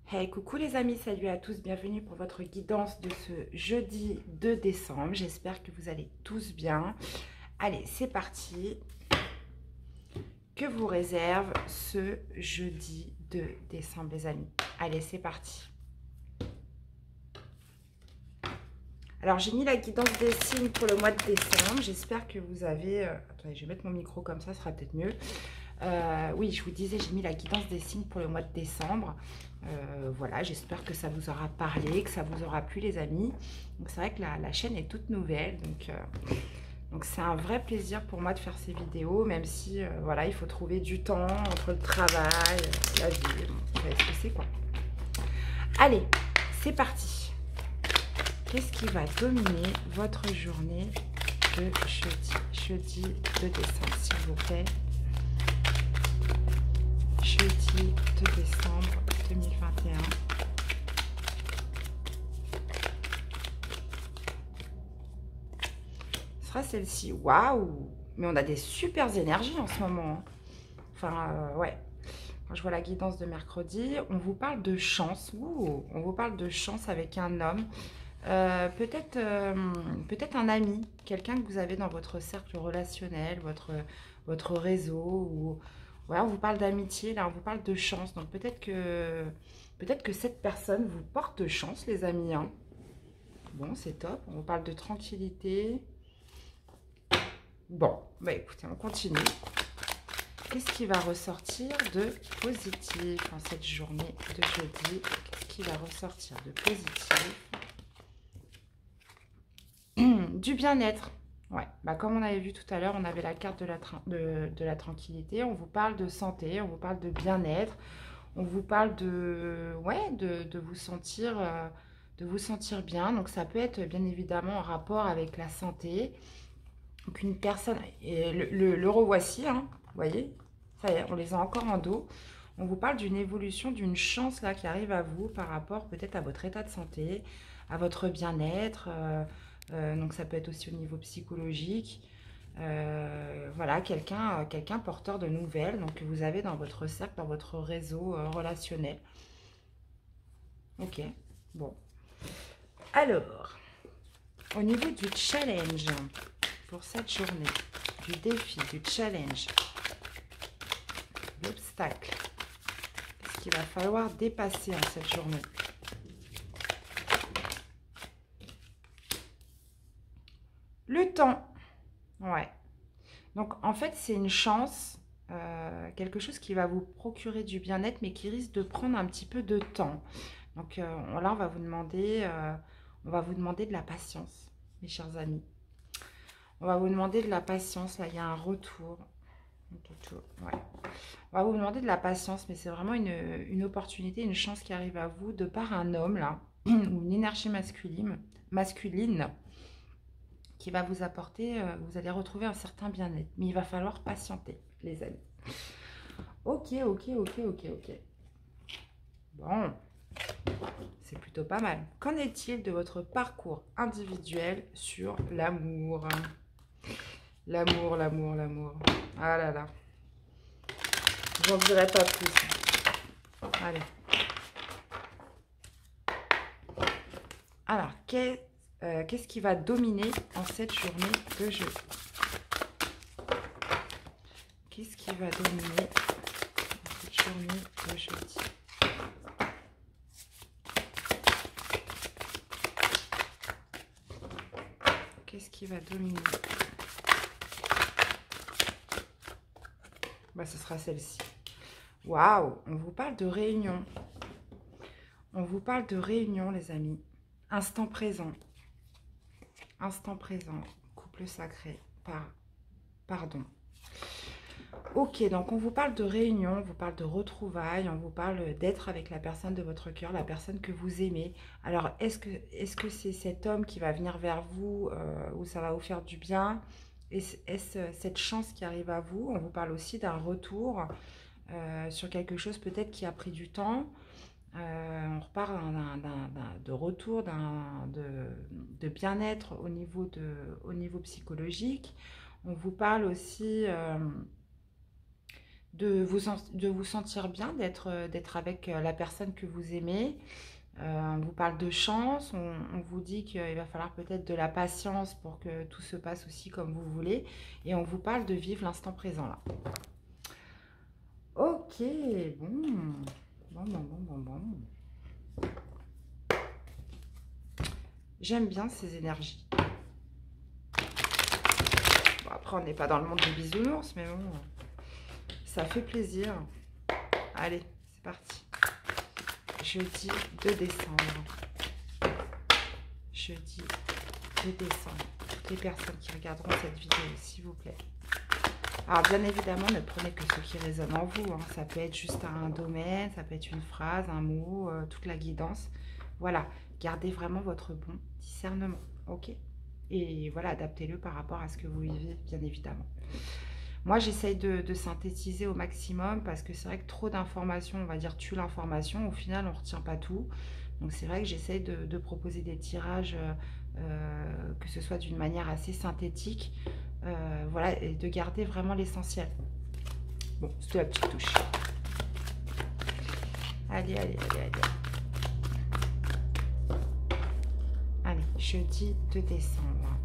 Hey, coucou les amis, salut à tous, bienvenue pour votre guidance de ce jeudi 2 décembre. J'espère que vous allez tous bien. Allez, c'est parti. Que vous réserve ce jeudi 2 décembre les amis? Allez, c'est parti. Alors, j'ai mis la guidance des signes pour le mois de décembre. J'espère que vous avez... Attendez, je vais mettre mon micro comme ça sera peut-être mieux. Oui, je vous disais, j'ai mis la guidance des signes pour le mois de décembre. Voilà, j'espère que ça vous aura parlé, que ça vous aura plu les amis. Donc c'est vrai que la chaîne est toute nouvelle, donc c'est un vrai plaisir pour moi de faire ces vidéos, même si voilà, il faut trouver du temps entre le travail, la vie, bon, vous savez ce que c'est quoi. Allez, c'est parti. Qu'est-ce qui va dominer votre journée de jeudi 2 décembre, s'il vous plaît? Jeudi 2 décembre 2021. Ce sera celle-ci. Waouh! Mais on a des super énergies en ce moment, hein. Enfin, ouais. Quand je vois la guidance de mercredi, on vous parle de chance. Ouh, on vous parle de chance avec un homme. Peut-être un ami, quelqu'un que vous avez dans votre cercle relationnel, votre réseau. Ou, ouais, on vous parle d'amitié, là, on vous parle de chance. Donc peut-être que cette personne vous porte chance, les amis, hein. Bon, c'est top. On vous parle de tranquillité. Bon, bah écoutez, on continue. Qu'est-ce qui va ressortir de positif en cette journée de jeudi? Qu'est-ce qui va ressortir de positif? Du bien-être. Ouais, bah comme on avait vu tout à l'heure, on avait la carte de la tranquillité. On vous parle de santé, on vous parle de bien-être. On vous parle ouais, de vous sentir bien. Donc ça peut être bien évidemment en rapport avec la santé. Donc une personne, et le revoici, hein, vous voyez, ça y est, on les a encore en dos. On vous parle d'une évolution, d'une chance là qui arrive à vous par rapport peut-être à votre état de santé, à votre bien-être. Donc ça peut être aussi au niveau psychologique. Voilà, quelqu'un porteur de nouvelles, donc que vous avez dans votre cercle, dans votre réseau relationnel. Ok, bon. Alors, au niveau du challenge pour cette journée, du défi, du challenge, l'obstacle, qu'est-ce qu'il va falloir dépasser en cette journée? Le temps, ouais. Donc en fait, c'est une chance, quelque chose qui va vous procurer du bien-être, mais qui risque de prendre un petit peu de temps. Donc là, on va vous demander de la patience, mes chers amis. On va vous demander de la patience. Là, il y a un retour. Ouais. On va vous demander de la patience, mais c'est vraiment une opportunité, une chance qui arrive à vous de par un homme, là, ou une énergie masculine qui va vous apporter, vous allez retrouver un certain bien-être. Mais il va falloir patienter, les amis. Ok. Bon, c'est plutôt pas mal. Qu'en est-il de votre parcours individuel sur l'amour? L'amour. Ah là là. J'en dirai pas plus. Allez. Alors, qu'est-ce qui va dominer en cette journée de jeudi? Qu'est-ce qui va dominer en cette journée de jeudi? Qu'est-ce qui va dominer? Bah, ce sera celle-ci. Waouh, on vous parle de réunion. On vous parle de réunion, les amis. Instant présent. Instant présent. Couple sacré. Pardon. Ok, donc on vous parle de réunion, on vous parle de retrouvailles, on vous parle d'être avec la personne de votre cœur, la personne que vous aimez. Alors, est-ce que c'est cet homme qui va venir vers vous, ou ça va vous faire du bien? Est-ce cette chance qui arrive à vous? On vous parle aussi d'un retour sur quelque chose peut-être qui a pris du temps. On repart de retour, de bien-être au niveau psychologique. On vous parle aussi de vous sentir bien, d'être avec la personne que vous aimez. On vous parle de chance, on vous dit qu'il va falloir peut-être de la patience pour que tout se passe aussi comme vous voulez. Et on vous parle de vivre l'instant présent là. Ok, bon. J'aime bien ces énergies. Bon, après, on n'est pas dans le monde des bisounours, mais bon, ça fait plaisir. Allez, c'est parti. Jeudi 2 décembre. Jeudi 2 décembre. Toutes les personnes qui regarderont cette vidéo, s'il vous plaît. Alors, bien évidemment, ne prenez que ce qui résonne en vous. Hein. Ça peut être juste un domaine, ça peut être une phrase, un mot, toute la guidance. Voilà, gardez vraiment votre bon discernement, ok? Et voilà, adaptez-le par rapport à ce que vous vivez, bien évidemment. Moi, j'essaye de synthétiser au maximum parce que c'est vrai que trop d'informations, on va dire, tue l'information. Au final, on ne retient pas tout. Donc, c'est vrai que j'essaye de proposer des tirages, que ce soit d'une manière assez synthétique. Voilà, et de garder vraiment l'essentiel. Bon, c'est la petite touche. Allez. Allez, jeudi 2 décembre.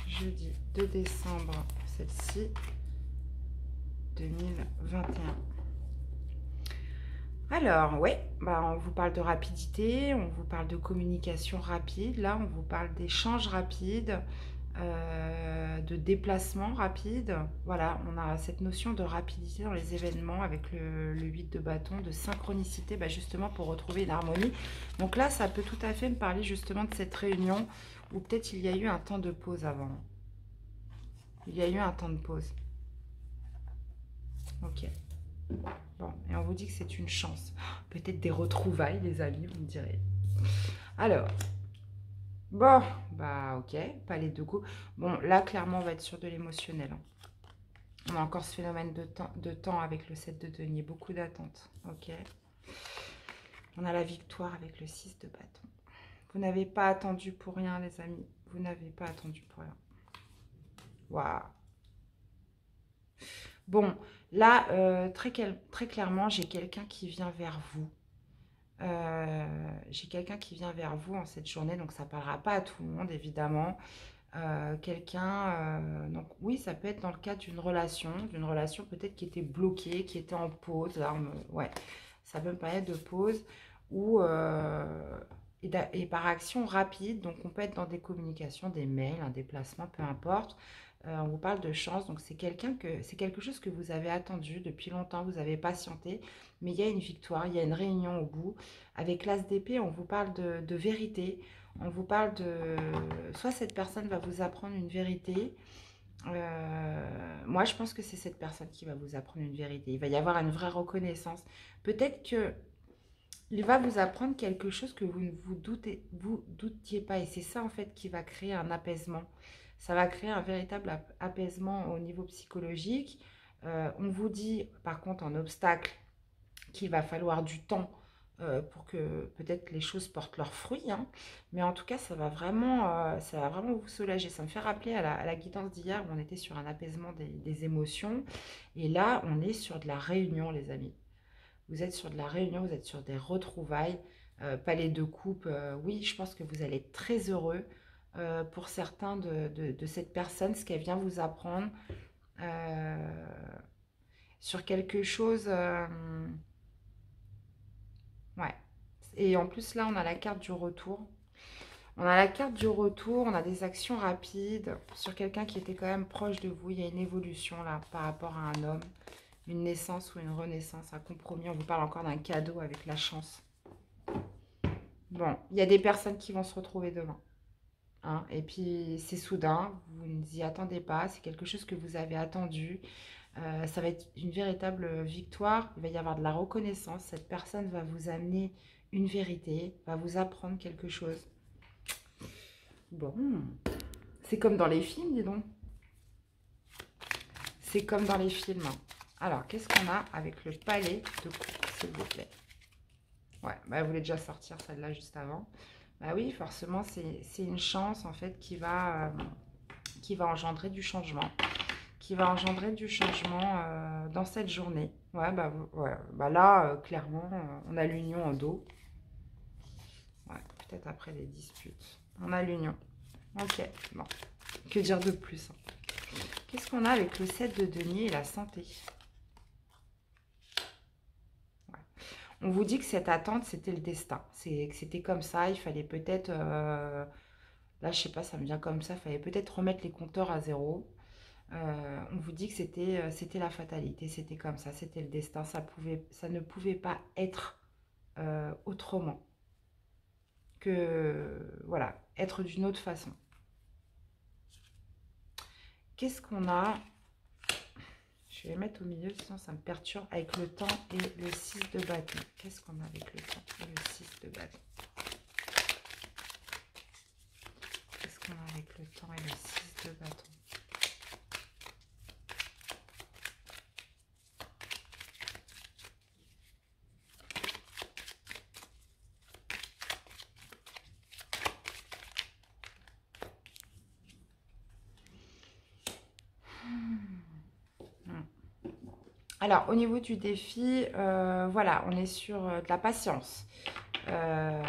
Jeudi 2 décembre, celle-ci, 2021. Alors, ouais, bah, on vous parle de rapidité, on vous parle de communication rapide. Là, on vous parle d'échanges rapides, de déplacement rapide. Voilà, on a cette notion de rapidité dans les événements avec le 8 de bâton, de synchronicité, bah, justement pour retrouver une harmonie. Donc là, ça peut tout à fait me parler justement de cette réunion où peut-être il y a eu un temps de pause avant. Il y a eu un temps de pause. Ok. Bon, et on vous dit que c'est une chance. Peut-être des retrouvailles, les amis, vous me direz. Alors, bon, bah ok, pas les deux coups. Bon, là, clairement, on va être sur de l'émotionnel. Hein. On a encore ce phénomène de temps avec le 7 de denier, beaucoup d'attentes. Ok. On a la victoire avec le 6 de bâton. Vous n'avez pas attendu pour rien, les amis. Vous n'avez pas attendu pour rien. Waouh. Bon, là, très clairement, j'ai quelqu'un qui vient vers vous. J'ai quelqu'un qui vient vers vous en cette journée, donc ça ne parlera pas à tout le monde, évidemment. Donc oui, ça peut être dans le cadre d'une relation peut-être qui était bloquée, qui était en pause. Là, ouais, ça peut me paraître de pause ou et par action rapide. Donc on peut être dans des communications, des mails, un déplacement, peu importe. On vous parle de chance, donc c'est quelque chose que vous avez attendu depuis longtemps, vous avez patienté, mais il y a une victoire, il y a une réunion au bout. Avec l'As d'épée, on vous parle de vérité, on vous parle de... Soit cette personne va vous apprendre une vérité, moi je pense que c'est cette personne qui va vous apprendre une vérité, il va y avoir une vraie reconnaissance. Peut-être que il va vous apprendre quelque chose que vous ne vous doutiez pas, et c'est ça en fait qui va créer un apaisement. Ça va créer un véritable apaisement au niveau psychologique. On vous dit, par contre, en obstacle, qu'il va falloir du temps pour que peut-être les choses portent leurs fruits. Hein. Mais en tout cas, ça va vraiment vous soulager. Ça me fait rappeler à la guidance d'hier où on était sur un apaisement des émotions. Et là, on est sur de la réunion, les amis. Vous êtes sur de la réunion, vous êtes sur des retrouvailles. Palais de coupe, oui, je pense que vous allez être très heureux. Pour certains de cette personne, ce qu'elle vient vous apprendre sur quelque chose. Ouais. Et en plus, là, on a la carte du retour. On a la carte du retour, on a des actions rapides sur quelqu'un qui était quand même proche de vous. Il y a une évolution là par rapport à un homme, une naissance ou une renaissance, un compromis. On vous parle encore d'un cadeau avec la chance. Bon, il y a des personnes qui vont se retrouver demain. Hein, et puis c'est soudain, vous ne vous y attendez pas, c'est quelque chose que vous avez attendu. Ça va être une véritable victoire, il va y avoir de la reconnaissance, cette personne va vous amener une vérité, va vous apprendre quelque chose. Bon, c'est comme dans les films, dis donc. C'est comme dans les films. Alors, qu'est-ce qu'on a avec le palais de coupe, s'il vous plaît? Ouais, bah, elle voulait déjà sortir celle-là juste avant. Bah oui, forcément, c'est une chance en fait qui va engendrer du changement. Qui va engendrer du changement dans cette journée. Ouais, bah, ouais. Bah là, clairement, on a l'union en dos. Ouais, peut-être après les disputes. On a l'union. Ok, bon. Que dire de plus, hein. Qu'est-ce qu'on a avec le 7 de denier et la santé? Ouais. On vous dit que cette attente, c'était le destin. C'est que c'était comme ça. Il fallait peut-être... là, je sais pas, ça me vient comme ça. Il fallait peut-être remettre les compteurs à zéro. On vous dit que c'était la fatalité. C'était comme ça. C'était le destin. Ça ne pouvait pas être autrement que... Voilà, être d'une autre façon. Qu'est-ce qu'on a? Je vais les mettre au milieu, sinon ça me perturbe, avec le temps et le 6 de bâton. Qu'est-ce qu'on a avec le temps et le 6 de bâton? Qu'est-ce qu'on a avec le temps et le 6 de bâton? Alors, au niveau du défi, voilà, on est sur de la patience. Ça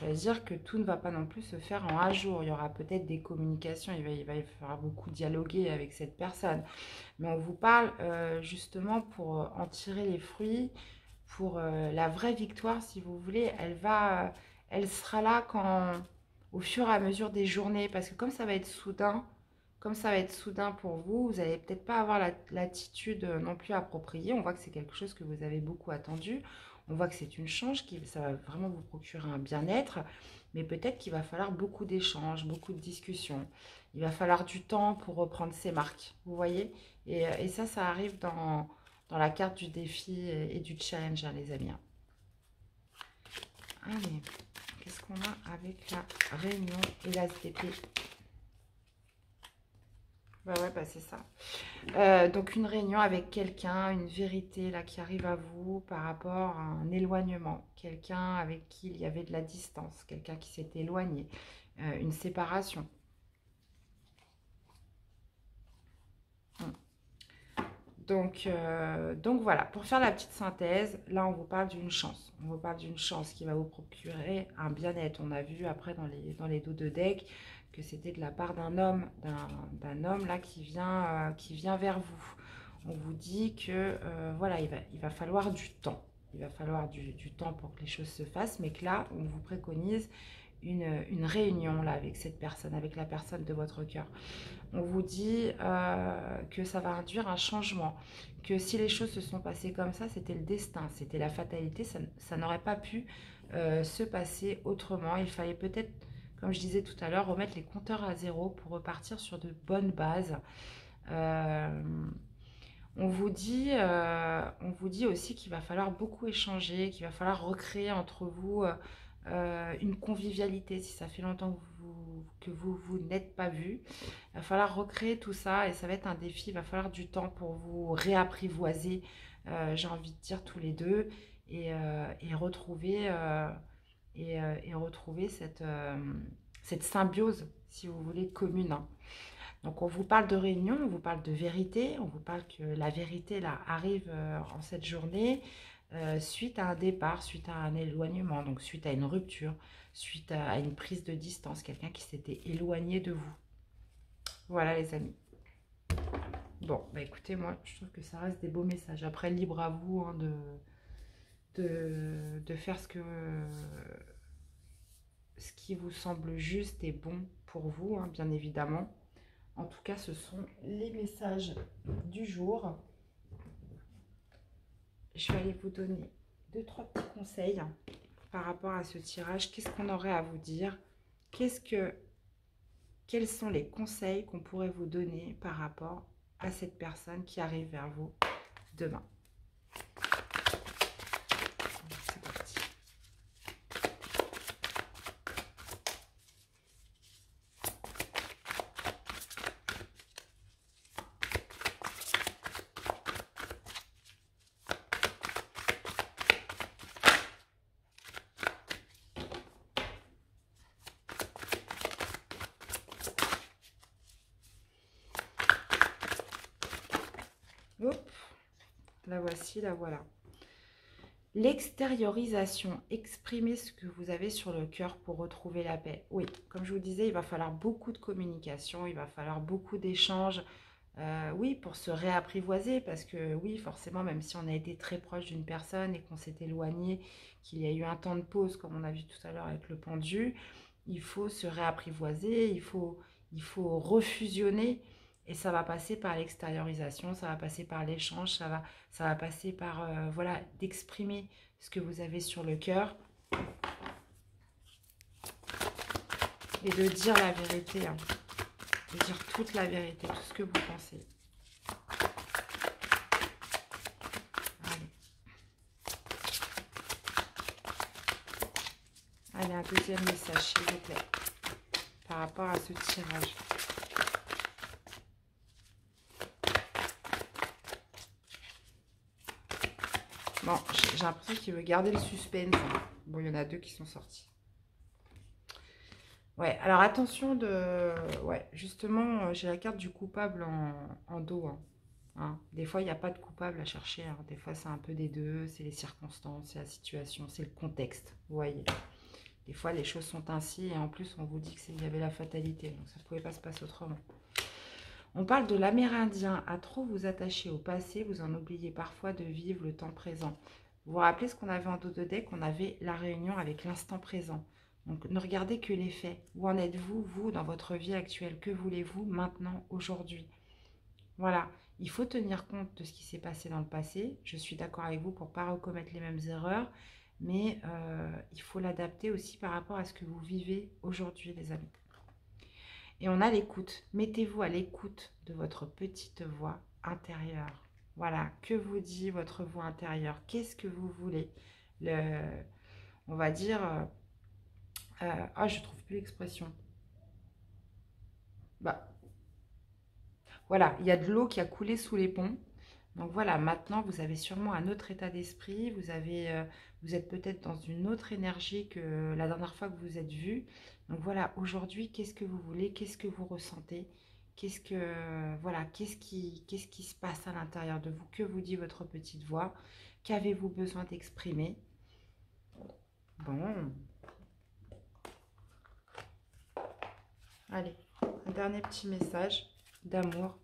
veut dire que tout ne va pas non plus se faire en un jour. Il y aura peut-être des communications, il va y falloir beaucoup dialoguer avec cette personne. Mais on vous parle justement pour en tirer les fruits, pour la vraie victoire, si vous voulez. Elle sera là au fur et à mesure des journées, parce que comme ça va être soudain, comme ça va être soudain pour vous, vous n'allez peut-être pas avoir l'attitude non plus appropriée. On voit que c'est quelque chose que vous avez beaucoup attendu. On voit que c'est une chance, ça va vraiment vous procurer un bien-être. Mais peut-être qu'il va falloir beaucoup d'échanges, beaucoup de discussions. Il va falloir du temps pour reprendre ses marques, vous voyez. Et ça arrive dans la carte du défi et du challenge, hein, les amis. Allez, qu'est-ce qu'on a avec la réunion et l'as d'épée? Bah ouais, bah c'est ça. Donc une réunion avec quelqu'un, une vérité là qui arrive à vous par rapport à un éloignement, quelqu'un avec qui il y avait de la distance, quelqu'un qui s'est éloigné, une séparation. Donc voilà, pour faire la petite synthèse, là on vous parle d'une chance. On vous parle d'une chance qui va vous procurer un bien-être. On a vu après dans les dos de deck que c'était de la part d'un homme, d'un homme là qui vient vers vous. On vous dit que voilà, il va falloir du temps. Il va falloir du temps pour que les choses se fassent, mais que là, on vous préconise une réunion là avec cette personne, avec la personne de votre cœur. On vous dit que ça va induire un changement, que si les choses se sont passées comme ça, c'était le destin, c'était la fatalité, ça n'aurait pas pu se passer autrement. Il fallait peut-être, comme je disais tout à l'heure, remettre les compteurs à zéro pour repartir sur de bonnes bases. On vous dit aussi qu'il va falloir beaucoup échanger, qu'il va falloir recréer entre vous une convivialité. Si ça fait longtemps que vous n'êtes pas vus, il va falloir recréer tout ça et ça va être un défi. Il va falloir du temps pour vous réapprivoiser, j'ai envie de dire tous les deux, et retrouver, et retrouver cette symbiose, si vous voulez, commune, hein. Donc on vous parle de réunion, on vous parle de vérité, on vous parle que la vérité là arrive en cette journée suite à un départ, suite à un éloignement, donc suite à une rupture, suite à une prise de distance, quelqu'un qui s'était éloigné de vous. Voilà les amis. Bon, bah écoutez, moi je trouve que ça reste des beaux messages. Après, libre à vous hein, de faire ce qui vous semble juste et bon pour vous, hein, bien évidemment. En tout cas, ce sont les messages du jour. Je vais aller vous donner 2-3 petits conseils par rapport à ce tirage. Qu'est-ce qu'on aurait à vous dire? Quels sont les conseils qu'on pourrait vous donner par rapport à cette personne qui arrive vers vous demain? C'est parti. Hop, la voici, la voilà. L'extériorisation, exprimez ce que vous avez sur le cœur pour retrouver la paix. Oui, comme je vous disais, il va falloir beaucoup de communication, il va falloir beaucoup d'échanges, oui, pour se réapprivoiser, parce que oui, forcément, même si on a été très proche d'une personne et qu'on s'est éloigné, qu'il y a eu un temps de pause, comme on a vu tout à l'heure avec le pendu, il faut se réapprivoiser, il faut refusionner, et ça va passer par l'extériorisation, ça va passer par l'échange, ça va passer par, voilà, d'exprimer ce que vous avez sur le cœur et de dire la vérité, hein, de dire toute la vérité, tout ce que vous pensez. Allez, un deuxième message, s'il vous plaît, par rapport à ce tirage. Bon, j'ai l'impression qu'il veut garder le suspense. Bon, il y en a deux qui sont sortis. Ouais, alors attention de... Ouais, justement, j'ai la carte du coupable en dos. Des fois, il n'y a pas de coupable à chercher. Des fois, c'est un peu des deux. C'est les circonstances, c'est la situation, c'est le contexte. Vous voyez. Des fois, les choses sont ainsi. Et en plus, on vous dit qu'il y avait la fatalité. Donc, ça ne pouvait pas se passer autrement. On parle de l'Amérindien. À trop vous attacher au passé, vous en oubliez parfois de vivre le temps présent. Vous vous rappelez ce qu'on avait en dos de deck? On avait la réunion avec l'instant présent. Donc, ne regardez que les faits. Où en êtes-vous, vous, dans votre vie actuelle? Que voulez-vous maintenant, aujourd'hui? Voilà. Il faut tenir compte de ce qui s'est passé dans le passé. Je suis d'accord avec vous pour ne pas recommettre les mêmes erreurs. Mais il faut l'adapter aussi par rapport à ce que vous vivez aujourd'hui, les amis. Et on a l'écoute. Mettez-vous à l'écoute de votre petite voix intérieure. Voilà, que vous dit votre voix intérieure? Qu'est-ce que vous voulez? On va dire... je ne trouve plus l'expression. Voilà, il y a de l'eau qui a coulé sous les ponts. Donc voilà, maintenant, vous avez sûrement un autre état d'esprit. Vous êtes peut-être dans une autre énergie que la dernière fois que vous vous êtes vu. Donc voilà, aujourd'hui, qu'est-ce que vous voulez? Qu'est-ce que vous ressentez? Qu'est-ce qui se passe à l'intérieur de vous? Que vous dit votre petite voix? Qu'avez-vous besoin d'exprimer? Bon. Allez, un dernier petit message d'amour.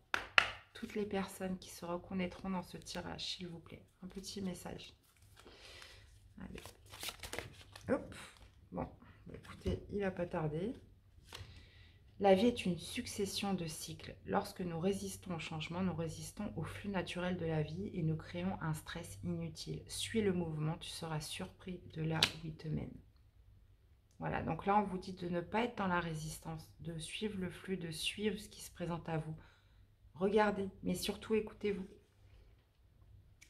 Toutes les personnes qui se reconnaîtront dans ce tirage, s'il vous plaît. Un petit message. Allez. Hop. Bon, écoutez, il n'a pas tardé. La vie est une succession de cycles. Lorsque nous résistons au changement, nous résistons au flux naturel de la vie et nous créons un stress inutile. Suis le mouvement, tu seras surpris de là où il te mène. Voilà, donc là, on vous dit de ne pas être dans la résistance, de suivre le flux, de suivre ce qui se présente à vous. Regardez, mais surtout écoutez-vous.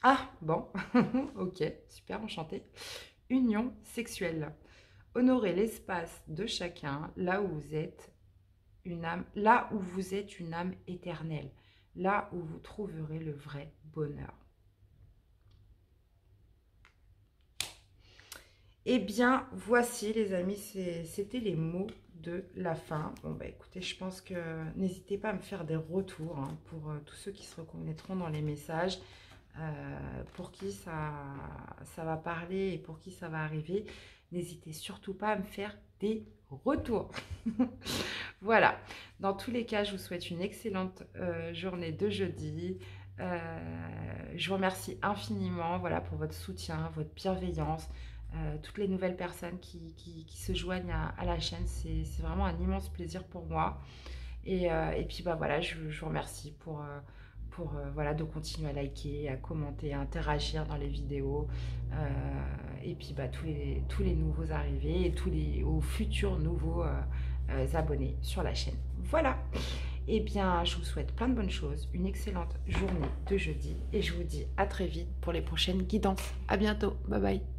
Ah, bon, ok, super, enchanté. Union sexuelle. Honorez l'espace de chacun, là où vous êtes une âme éternelle, là où vous trouverez le vrai bonheur. Eh bien, voici les amis, c'était les mots de la fin. Bon, bah écoutez, je pense que n'hésitez pas à me faire des retours pour tous ceux qui se reconnaîtront dans les messages, pour qui ça va parler et pour qui ça va arriver. N'hésitez surtout pas à me faire des retours. Voilà, dans tous les cas, je vous souhaite une excellente journée de jeudi. Je vous remercie infiniment, voilà, pour votre soutien, votre bienveillance. Toutes les nouvelles personnes qui se joignent à la chaîne, c'est vraiment un immense plaisir pour moi. Et puis bah voilà, je vous remercie pour voilà, de continuer à liker, à commenter, à interagir dans les vidéos. Et puis bah tous les nouveaux arrivés et aux futurs nouveaux abonnés sur la chaîne. Voilà. Et bien, je vous souhaite plein de bonnes choses, une excellente journée de jeudi et je vous dis à très vite pour les prochaines guidances. À bientôt. Bye bye.